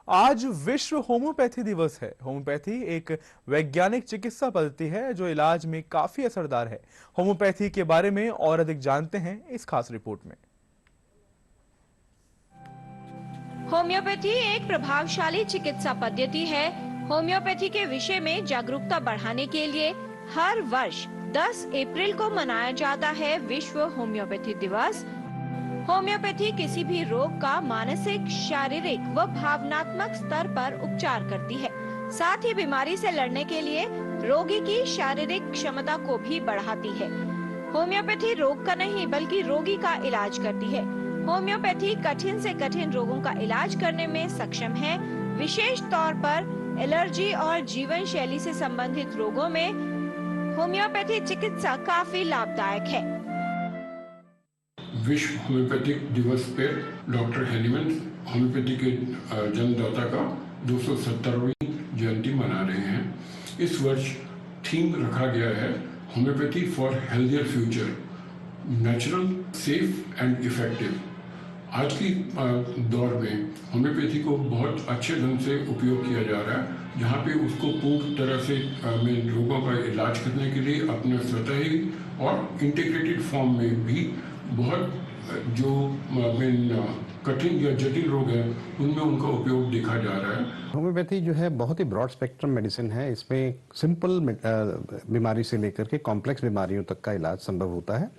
आज विश्व होम्योपैथी दिवस है। होम्योपैथी एक वैज्ञानिक चिकित्सा पद्धति है जो इलाज में काफी असरदार है। होम्योपैथी के बारे में और अधिक जानते हैं इस खास रिपोर्ट में। होम्योपैथी एक प्रभावशाली चिकित्सा पद्धति है। होम्योपैथी के विषय में जागरूकता बढ़ाने के लिए हर वर्ष 10 अप्रैल को मनाया जाता है विश्व होम्योपैथी दिवस। होम्योपैथी किसी भी रोग का मानसिक, शारीरिक व भावनात्मक स्तर पर उपचार करती है। साथ ही बीमारी से लड़ने के लिए रोगी की शारीरिक क्षमता को भी बढ़ाती है। होम्योपैथी रोग का नहीं बल्कि रोगी का इलाज करती है। होम्योपैथी कठिन से कठिन रोगों का इलाज करने में सक्षम है। विशेष तौर पर एलर्जी और जीवन शैली से संबंधित रोगों में होम्योपैथी चिकित्सा काफी लाभदायक है। विश्व होम्योपैथिक दिवस पे डॉक्टर हेनीमैन होम्योपैथी के जन्मदाता का 270वीं जयंती मना रहे हैं। इस वर्ष थीम रखा गया है homeopathy for healthier future, natural, safe and effective. आज की दौर में होम्योपैथी को बहुत अच्छे ढंग से उपयोग किया जा रहा है, जहाँ पे उसको पूर्ण तरह से रोगों का इलाज करने के लिए अपने स्वतः ही और इंटीग्रेटेड फॉर्म में भी बहुत जो कठिन या जटिल रोग है उनमें उनका उपयोग देखा जा रहा है। होम्योपैथी जो है बहुत ही ब्रॉड स्पेक्ट्रम मेडिसिन है। इसमें सिंपल बीमारी से लेकर के कॉम्प्लेक्स बीमारियों तक का इलाज संभव होता है।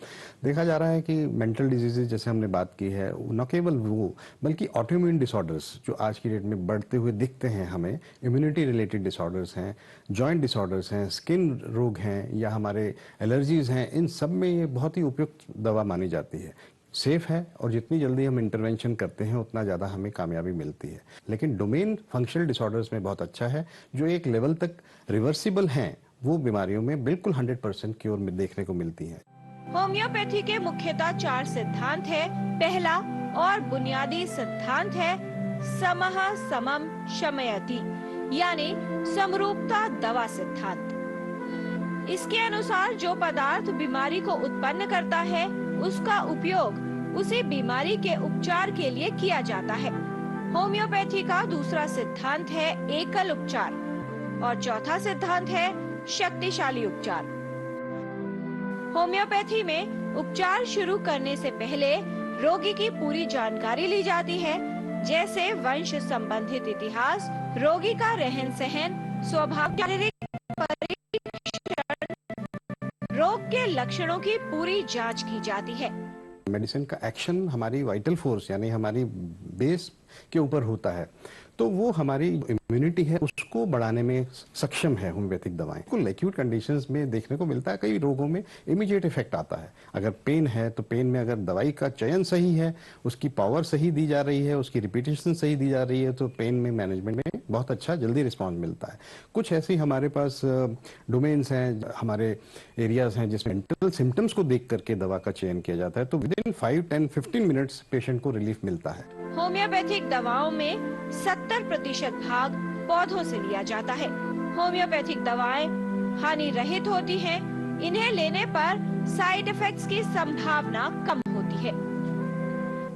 देखा जा रहा है कि मेंटल डिजीजेज जैसे हमने बात की है, न केवल वो बल्कि ऑटोइम्यून डिसऑर्डर्स जो आज की डेट में बढ़ते हुए दिखते हैं हमें, इम्यूनिटी रिलेटेड डिसऑर्डर्स हैं, जॉइंट डिसऑर्डर्स हैं, स्किन रोग हैं या हमारे एलर्जीज हैं, इन सब में ये बहुत ही उपयुक्त दवा मानी जाती है। सेफ है और जितनी जल्दी हम इंटरवेंशन करते हैं उतना ज़्यादा हमें कामयाबी मिलती है। लेकिन डोमेन फंक्शनल डिसऑर्डर्स में बहुत अच्छा है, जो एक लेवल तक रिवर्सिबल हैं, वो बीमारियों में बिल्कुल 100% क्योर देखने को मिलती है। होम्योपैथी के मुख्यतः 4 सिद्धांत है। पहला और बुनियादी सिद्धांत है समः समम शमयति, यानी समरूपता दवा सिद्धांत। इसके अनुसार जो पदार्थ बीमारी को उत्पन्न करता है उसका उपयोग उसी बीमारी के उपचार के लिए किया जाता है। होम्योपैथी का दूसरा सिद्धांत है एकल उपचार और चौथा सिद्धांत है शक्तिशाली उपचार। होम्योपैथी में उपचार शुरू करने से पहले रोगी की पूरी जानकारी ली जाती है, जैसे वंश संबंधित इतिहास, रोगी का रहन सहन, स्वभाव, शारीरिक परीक्षण, रोग के लक्षणों की पूरी जांच की जाती है। मेडिसिन का एक्शन हमारी वाइटल फोर्स यानी हमारी बेस के ऊपर होता है, तो वो हमारी इम्यूनिटी है उसको बढ़ाने में सक्षम है होम्योपैथिक दवाएं। कुल एक्यूट कंडीशंस में देखने को मिलता है, कई रोगों में इमीडिएट इफेक्ट आता है। अगर पेन है तो पेन में अगर दवाई का चयन सही है, उसकी पावर सही दी जा रही है, उसकी रिपीटेशन सही दी जा रही है, तो पेन में मैनेजमेंट में बहुत अच्छा जल्दी रिस्पॉन्स मिलता है। कुछ ऐसी हमारे पास डोमेन्स हैं, हमारे एरियाज हैं जिसमें मेंटल सिम्टम्स को देख करके दवा का चयन किया जाता है, तो विद इन 5, 10, 15 मिनट्स पेशेंट को रिलीफ मिलता है। होम्योपैथिक दवाओं में 70% भाग पौधों से लिया जाता है। होम्योपैथिक दवाएं हानि रहित होती हैं। इन्हें लेने पर साइड इफेक्ट्स की संभावना कम होती है।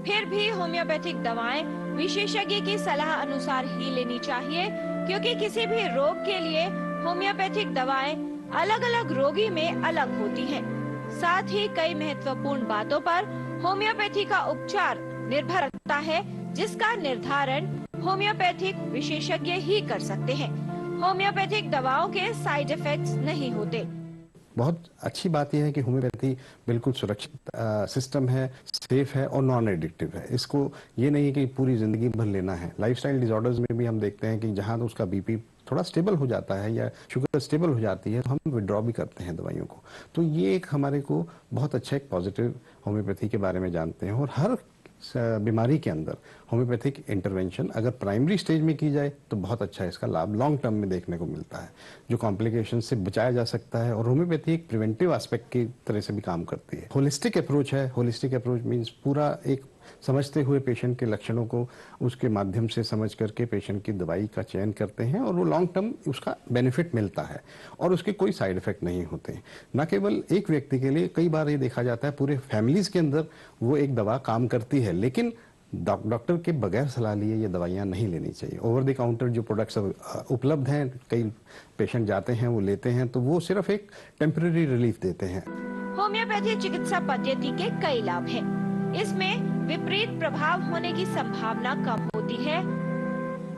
फिर भी होम्योपैथिक दवाएं विशेषज्ञ की सलाह अनुसार ही लेनी चाहिए, क्योंकि किसी भी रोग के लिए होम्योपैथिक दवाएं अलग अलग रोगी में अलग होती हैं। साथ ही कई महत्वपूर्ण बातों पर होम्योपैथी का उपचार निर्भर करता है, जिसका निर्धारण होम्योपैथिक विशेषज्ञ ही कर सकते हैं। होम्योपैथिक दवाओं के साइड इफेक्ट्स नहीं होते। बहुत अच्छी बात यह है कि होम्योपैथी बिल्कुल सुरक्षित सिस्टम है, सेफ है और नॉन एडिक्टिव है। इसको ये नहीं है कि पूरी जिंदगी भर लेना है। लाइफस्टाइल डिसऑर्डर्स में भी हम देखते हैं कि जहाँ तो उसका बीपी थोड़ा स्टेबल हो जाता है या शुगर स्टेबल हो जाती है, तो हम विड्रॉ भी करते हैं दवाइयों को। तो ये एक हमारे को बहुत अच्छा एक पॉजिटिव होम्योपैथी के बारे में जानते हैं। और हर बीमारी के अंदर होम्योपैथिक इंटरवेंशन अगर प्राइमरी स्टेज में की जाए तो बहुत अच्छा इसका लाभ लॉन्ग टर्म में देखने को मिलता है, जो कॉम्प्लिकेशन से बचाया जा सकता है। और होम्योपैथी एक प्रिवेंटिव एस्पेक्ट की तरह से भी काम करती है। होलिस्टिक अप्रोच है। होलिस्टिक अप्रोच मीन्स पूरा एक समझते हुए पेशेंट के लक्षणों को उसके माध्यम से समझ करके पेशेंट की दवाई का चयन करते हैं और वो लॉन्ग टर्म उसका बेनिफिट मिलता है और उसके कोई साइड इफेक्ट नहीं होते। न केवल एक व्यक्ति के लिए, कई बार ये देखा जाता है पूरे फैमिलीज के अंदर वो एक दवा काम करती है, लेकिन डॉक्टर के बगैर सलाह लिए ये दवाइयाँ नहीं लेनी चाहिए। ओवर द काउंटर जो प्रोडक्ट्स उपलब्ध हैं, कई पेशेंट जाते हैं, वो लेते हैं, तो वो सिर्फ एक टेम्परेरी रिलीफ देते हैं। होम्योपैथी चिकित्सा पद्धति के कई लाभ हैं। इसमें विपरीत प्रभाव होने की संभावना कम होती है।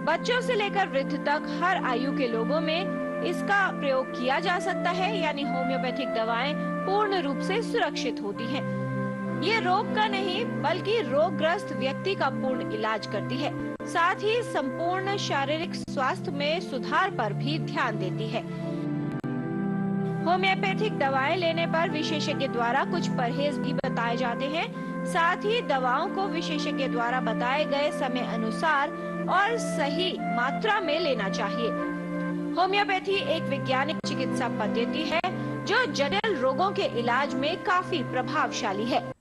बच्चों से लेकर वृद्ध तक हर आयु के लोगों में इसका प्रयोग किया जा सकता है, यानी होम्योपैथिक दवाएं पूर्ण रूप से सुरक्षित होती हैं। ये रोग का नहीं बल्कि रोगग्रस्त व्यक्ति का पूर्ण इलाज करती है। साथ ही संपूर्ण शारीरिक स्वास्थ्य में सुधार पर भी ध्यान देती है। होम्योपैथिक दवाएं लेने पर विशेषज्ञ द्वारा कुछ परहेज भी बताए जाते हैं। साथ ही दवाओं को विशेषज्ञ द्वारा बताए गए समय अनुसार और सही मात्रा में लेना चाहिए। होम्योपैथी एक वैज्ञानिक चिकित्सा पद्धति है जो जटिल रोगों के इलाज में काफी प्रभावशाली है।